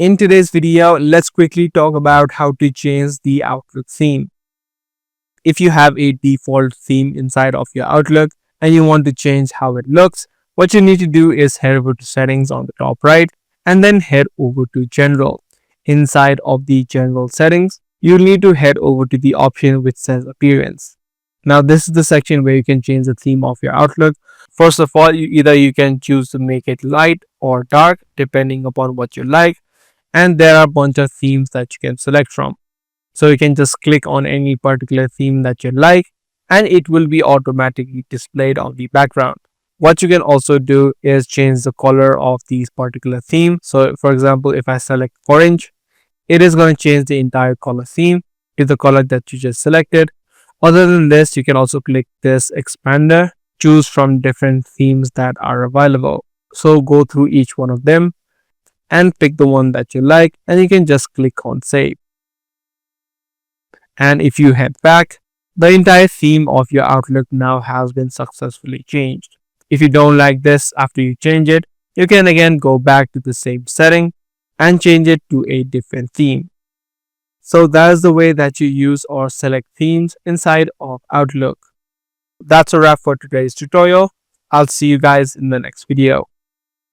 In today's video, let's quickly talk about how to change the Outlook theme. If you have a default theme inside of your Outlook and you want to change how it looks, what you need to do is head over to settings on the top right and then head over to general. Inside of the general settings, you'll need to head over to the option which says appearance. Now this is the section where you can change the theme of your Outlook. First of all, you can choose to make it light or dark depending upon what you like, and there are a bunch of themes that you can select from. So you can just click on any particular theme that you like and it will be automatically displayed on the background. What you can also do is change the color of these particular theme. So for example, if I select orange, it is going to change the entire color theme to the color that you just selected. Other than this, you can also click this expander, choose from different themes that are available. So go through each one of them and pick the one that you like, and you can just click on save. And if you head back, the entire theme of your Outlook now has been successfully changed. If you don't like this after you change it, you can again go back to the same setting and change it to a different theme. So that is the way that you use or select themes inside of Outlook. That's a wrap for today's tutorial. I'll see you guys in the next video.